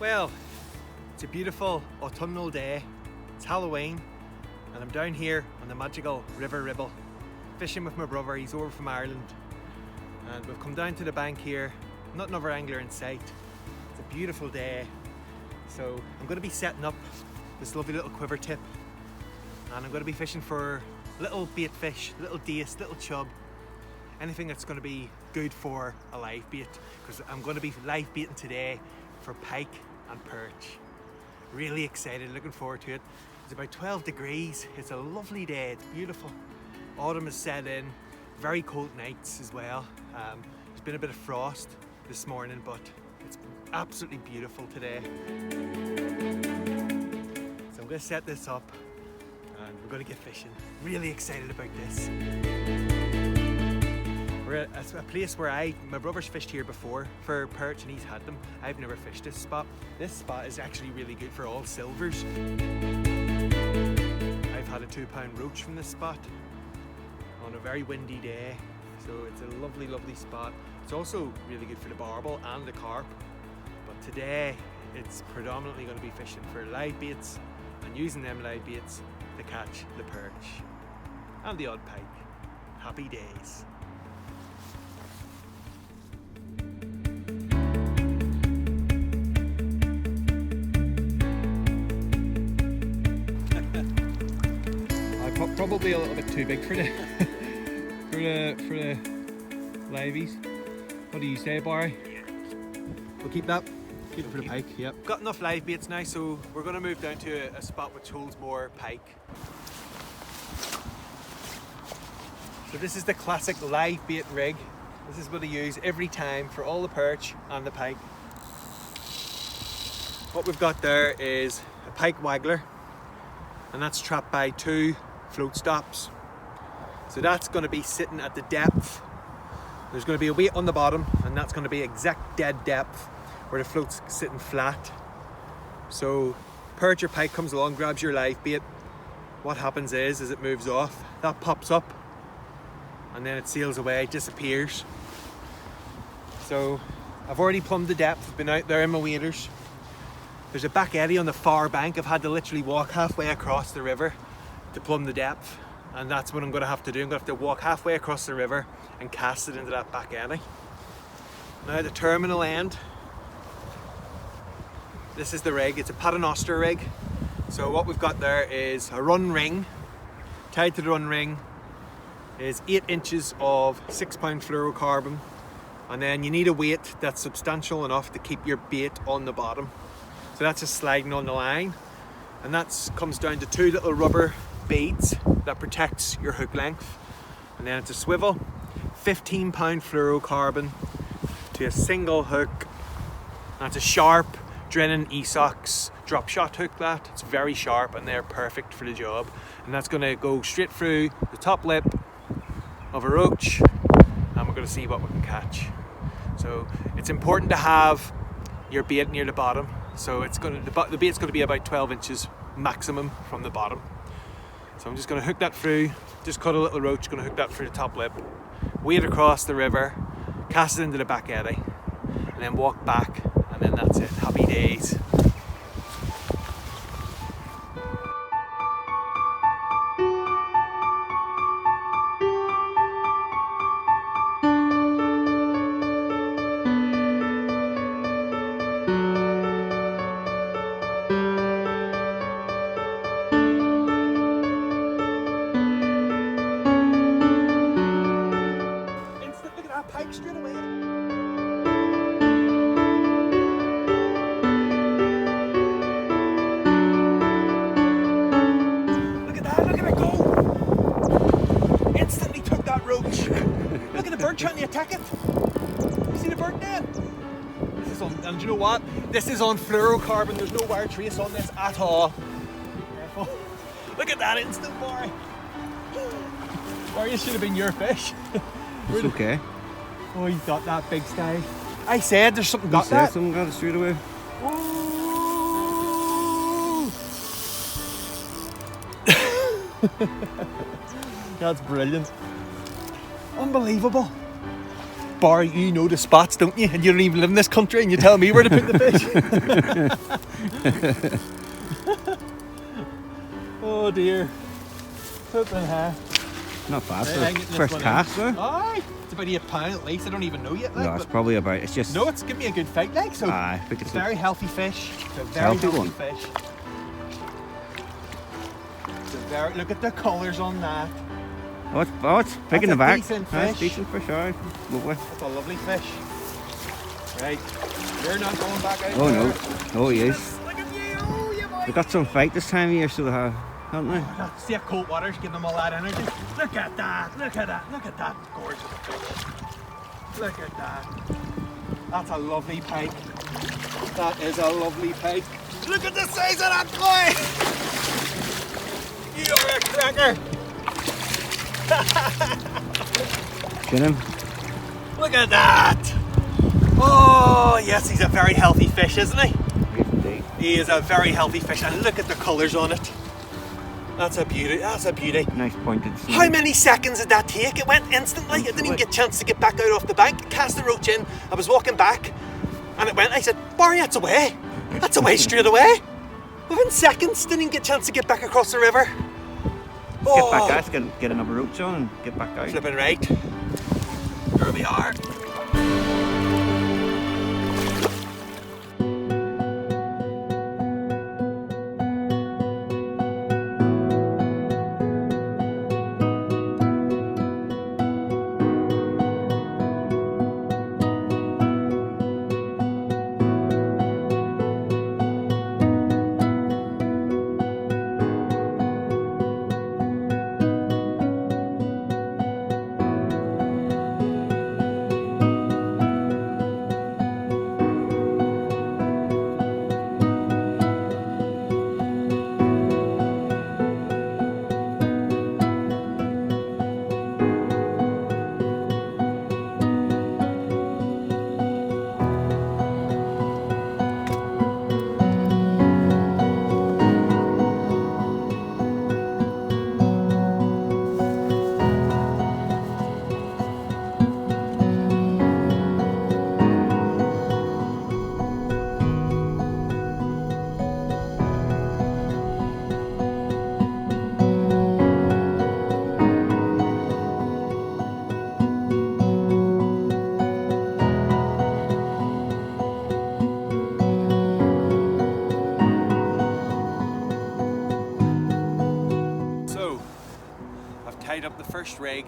Well, it's a beautiful autumnal day. It's Halloween and I'm down here on the magical River Ribble fishing with my brother. He's over from Ireland and we've come down to the bank here. Not another angler in sight. It's a beautiful day. So I'm going to be setting up this lovely little quiver tip and I'm going to be fishing for little bait fish, little dace, little chub, anything that's going to be good for a live bait, because I'm going to be live baiting today for pike and perch. Really excited, looking forward to it. It's about 12 degrees, it's a lovely day, it's beautiful. Autumn has set in, very cold nights as well. There's been a bit of frost this morning, but it's absolutely beautiful today. So I'm going to set this up and we're going to get fishing. Really excited about this. We're at a place where my brother's fished here before for perch and he's had them. I've never fished this spot. This spot is actually really good for all silvers. I've had a 2-pound roach from this spot on a very windy day. So it's a lovely, lovely spot. It's also really good for the barbel and the carp. But today it's predominantly going to be fishing for live baits and using them live baits to catch the perch and the odd pike. Happy days. Probably a little bit too big for the for the liveys. What do you say, Barry? Yeah. We'll keep that. Keep it for the pike. Yep. Got enough live baits now, so we're going to move down to a spot which holds more pike. So this is the classic live bait rig. This is what I use every time for all the perch and the pike. What we've got there is a pike waggler, and that's trapped by 2 float stops. So that's going to be sitting at the depth. There's going to be a weight on the bottom and that's going to be exact dead depth where the float's sitting flat. So perch or pike comes along, grabs your live bait. What happens is as it moves off, that pops up and then it sails away, disappears. So I've already plumbed the depth, I've been out there in my waders. There's a back eddy on the far bank. I've had to literally walk halfway across the river to plumb the depth, and that's what I'm going to have to do. I'm going to have to walk halfway across the river and cast it into that back eddy. Now the terminal end, this is the rig. It's a paternoster rig. So what we've got there is a run ring. Tied to the run ring is 8 inches of 6-pound fluorocarbon, and then you need a weight that's substantial enough to keep your bait on the bottom. So that's just sliding on the line, and that comes down to 2 little rubber beads that protects your hook length, and then it's a swivel, 15-pound fluorocarbon to a single hook. That's a sharp Drennan Esox drop shot hook. That it's very sharp and they're perfect for the job, and that's going to go straight through the top lip of a roach and we're going to see what we can catch. So it's important to have your bait near the bottom. So the bait's going to be about 12 inches maximum from the bottom. So I'm just going to hook that through, just cut a little roach, going to hook that through the top lip, wade across the river, cast it into the back eddy, and then walk back, and then that's it. Happy days. Pike straight away. Look at that, look at it go. Instantly took that roach. Look at the bird trying to attack it. You see the bird there? This is on, and you know what? This is on fluorocarbon. There's no wire trace on this at all. Careful. Look at that instant bar. Or you should have been your fish. It's okay. Oh, you got that big stay. I said there's something got that. Something got it straight away. Ooh. That's brilliant. Unbelievable. Barry, you know the spots, don't you? And you don't even live in this country and you tell me where to put the fish. Oh dear. Flipping heck. Not bad for the first cast though. Aye, it's about £8 at least. I don't even know yet. Like, No, it's probably about. It's just. no, it's giving me a good fight, like so. Aye, I think It's it's a very healthy fish. It's a very healthy healthy one. fish. It's a very. Look at the colours on that. It's big in the That's a back. decent That's fish. decent fish, aye. Lovely. That's a lovely fish. Right, you're not going back out. Oh there. no. Oh he is. Look at you, oh you boy. They got some fight this time of year, so they have, haven't they? See if cold water's giving them all that energy. Look at that, look at that, look at that gorgeous fish. Look at that. That's a lovely pike. That is a lovely pike. Look at the size of that boy! You're a cracker! Get him. Look at that! Oh yes, he's a very healthy fish, isn't he? Yes, indeed. He is a very healthy fish, and look at the colours on it. That's a beauty, that's a beauty. Nice pointed snake. How many seconds did that take? It went instantly. I didn't even get a chance to get back out off the bank. Cast the roach in. I was walking back and it went. I said, Barry, that's away. That's away straight away. Within seconds, didn't even get a chance to get back across the river. Get back out, get another roach on and get back out. Flipping right. Here we are. Tied up the first rig,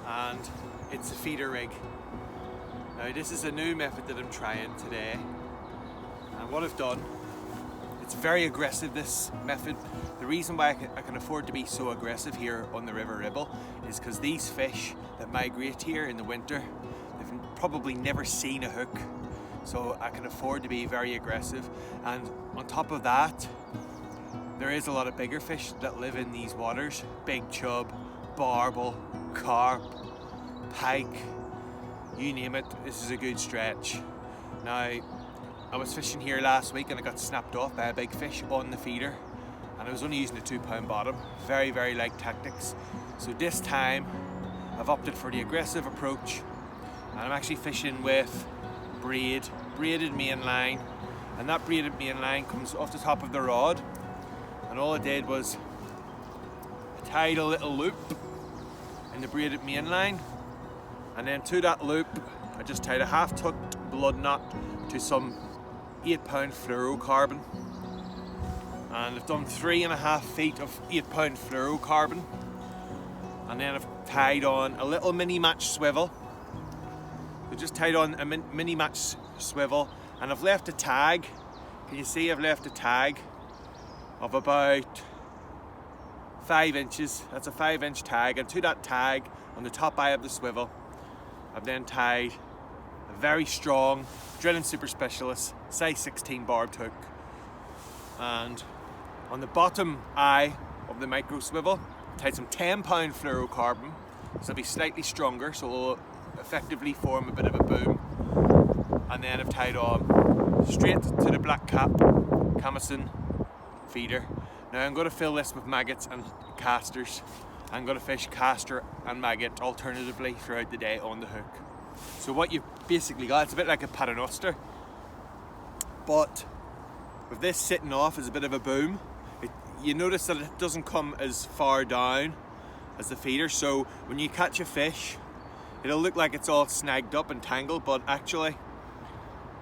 and it's a feeder rig. Now this is a new method that I'm trying today, and what I've done, it's very aggressive, this method. The reason why I can afford to be so aggressive here on the River Ribble is because these fish that migrate here in the winter, they've probably never seen a hook, so I can afford to be very aggressive. And on top of that, there is a lot of bigger fish that live in these waters. Big chub, barbel, carp, pike, you name it, this is a good stretch. Now, I was fishing here last week and I got snapped off by a big fish on the feeder, and I was only using a 2-pound bottom. Very, very light tactics. So this time, I've opted for the aggressive approach, and I'm actually fishing with braided main line, and that braided main line comes off the top of the rod. And all I did was I tied a little loop in the braided main line, and then to that loop I just tied a half-tucked blood knot to some 8-pound fluorocarbon, and I've done 3.5 feet of 8-pound fluorocarbon, and then I've tied on a little mini match swivel. I just tied on a mini match swivel, and I've left a tag. Can you see I've left a tag of about 5 inches. That's a 5-inch tag, and to that tag on the top eye of the swivel I've then tied a very strong drilling super specialist size 16 barbed hook, and on the bottom eye of the micro swivel I tied some 10-pound fluorocarbon, so it'll be slightly stronger, so it'll effectively form a bit of a boom. And then I've tied on straight to the black cap Camison feeder. Now I'm going to fill this with maggots and casters. I'm going to fish caster and maggot alternatively throughout the day on the hook. So what you've basically got, it's a bit like a paternoster, but with this sitting off as a bit of a boom, you notice that it doesn't come as far down as the feeder, so when you catch a fish, it'll look like it's all snagged up and tangled, but actually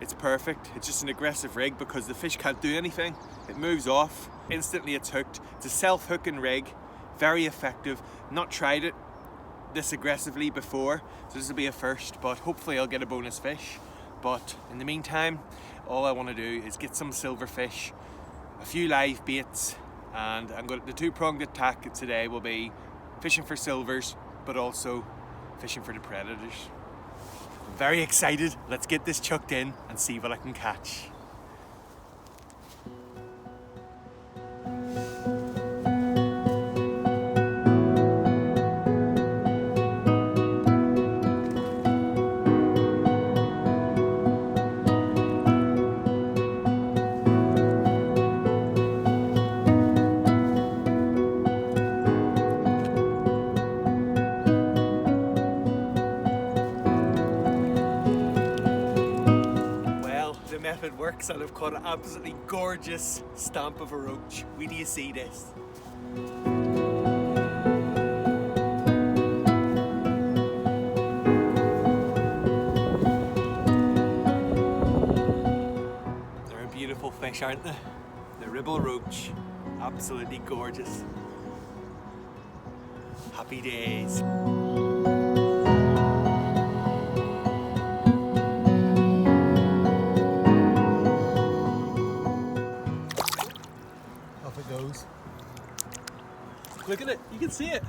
it's perfect. It's just an aggressive rig because the fish can't do anything. It moves off, instantly it's hooked. It's a self-hooking rig, very effective. Not tried it this aggressively before, so this will be a first, but hopefully I'll get a bonus fish. But in the meantime, all I want to do is get some silverfish, a few live baits, and the two-pronged attack today will be fishing for silvers, but also fishing for the predators. I'm very excited. Let's get this chucked in and see what I can catch. Method works, and I've caught an absolutely gorgeous stamp of a roach. Wait till you see this. They're a beautiful fish, aren't they? The Ribble roach, absolutely gorgeous. Happy days. Goes. Look at it, you can see it.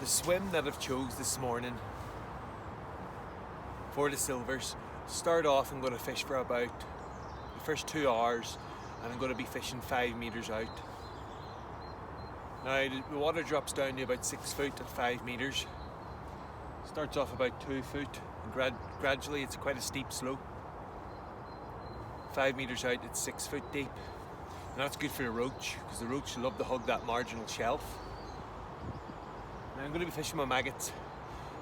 The swim that I've chose this morning for the silvers, start off I'm going to fish for about the first 2 hours, and I'm going to be fishing 5 meters out. Now the water drops down to about 6 foot at 5 meters. Starts off about 2 foot. And gradually it's quite a steep slope. 5 meters out it's 6 foot deep, and that's good for the roach because the roach love to hug that marginal shelf. Now I'm going to be fishing my maggots,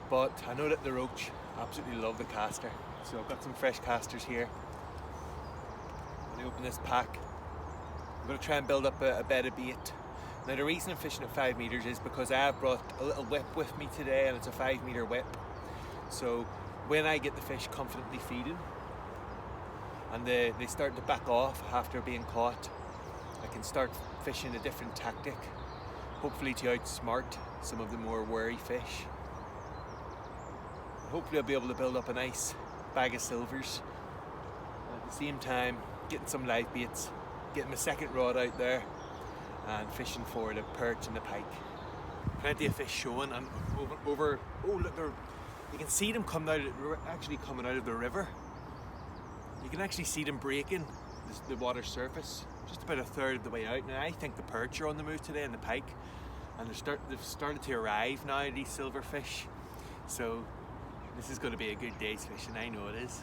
but I know that the roach absolutely love the caster, so I've got some fresh casters here. I'm going to open this pack. I'm going to try and build up a bed of bait. Now the reason I'm fishing at 5 meters is because I have brought a little whip with me today, and it's a 5 meter whip. So when I get the fish confidently feeding and they start to back off after being caught, I can start fishing a different tactic, hopefully to outsmart some of the more wary fish. Hopefully I'll be able to build up a nice bag of silvers, and at the same time getting some live baits, getting my second rod out there and fishing for the perch and the pike. Plenty of fish showing, and over oh look, you can see them coming out of the river. You can actually see them breaking the water surface just about a third of the way out. Now I think the perch are on the move today and the pike, and they've started to arrive now, these silverfish. So this is going to be a good day's fishing, I know it is.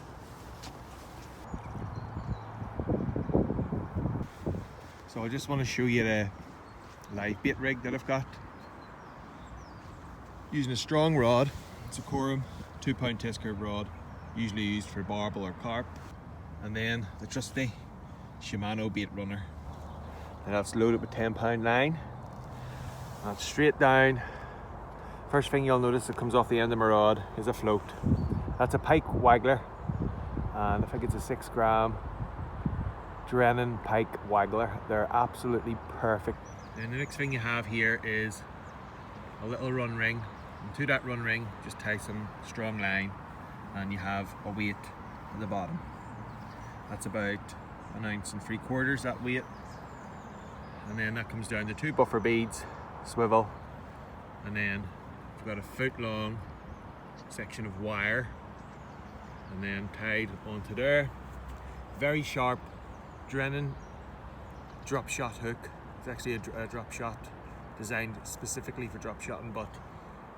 So I just want to show you the live bait rig that I've got. Using a strong rod, it's a Corum 2-pound test curve rod, usually used for barbel or carp. And then the trusty Shimano bait runner. And that's loaded with 10-pound line. And straight down, first thing you'll notice that comes off the end of my rod is a float. That's a pike waggler, and I think it's a 6 gram Drennan pike waggler. They're absolutely perfect. And the next thing you have here is a little run ring, and to that run ring just tie some strong line, and you have a weight at the bottom. That's about 1.75 ounces, that weight. And then that comes down to 2 buffer beads, swivel, and then you've got a 1-foot-long section of wire, and then tied onto there. Very sharp Drennan drop shot hook. It's actually a drop shot designed specifically for drop shotting, but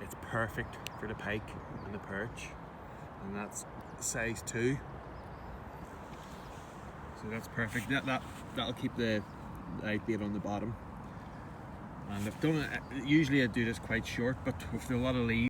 it's perfect for the pike and the perch, and that's size 2. So that's perfect. That'll keep the live bait on the bottom. And I've done it, usually I do this quite short, but with a lot of leaves.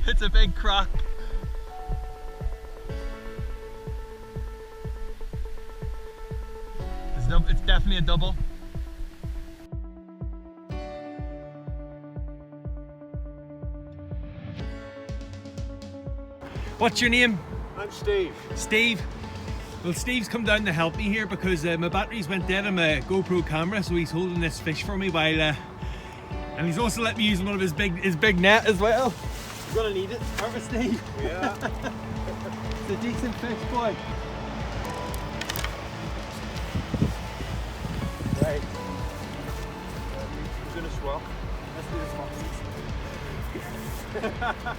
It's a big croc. It's definitely a double. What's your name? I'm Steve. Steve. Well, Steve's come down to help me here because my batteries went dead on my GoPro camera, so he's holding this fish for me while, and he's also let me use one of his big net as well. You're gonna need it, aren't we, Steve? Yeah. It's a decent fish, boy. Right. He's in a swell. Let's do the swapsies.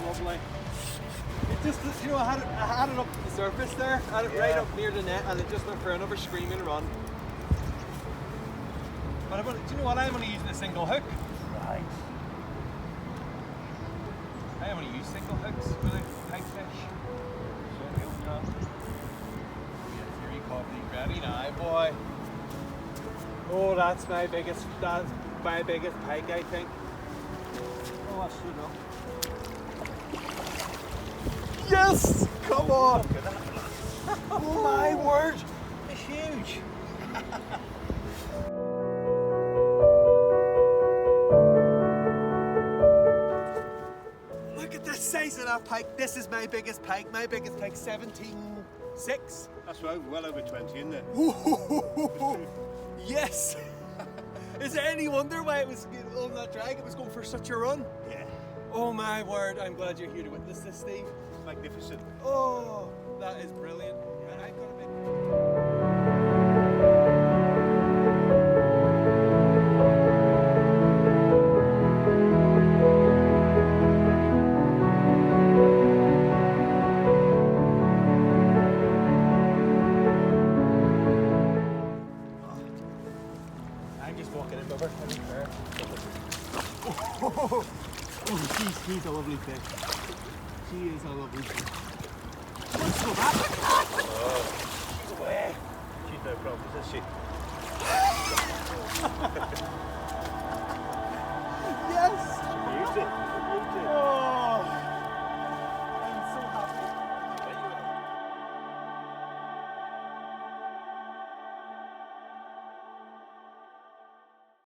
Lovely. It just, you know, I had it up to the surface there, I had it right up near the net, and it just went for another screaming run. But do you know what? I'm only using a single hook. Right. I only use single hooks for the tight fish. So here we go. Get your coffee ready now, boy. Oh, that's my biggest pike, I think. Oh, I should know. Yes! Come on! Look at that. Oh my word! It's huge! Look at the size of that pike. This is my biggest pike. My biggest pike, 17.6. That's right, well over 20, isn't it? Yes! Is it any wonder why it was on that drag? It was going for such a run. Yeah. Oh my word! I'm glad you're here to witness this, Steve. Magnificent. Oh, that is brilliant. And I've got a bit. Oh, she's a lovely fish. She is a lovely fish. Let's go back. She's away. She's no problem, is she? Yes! She used it.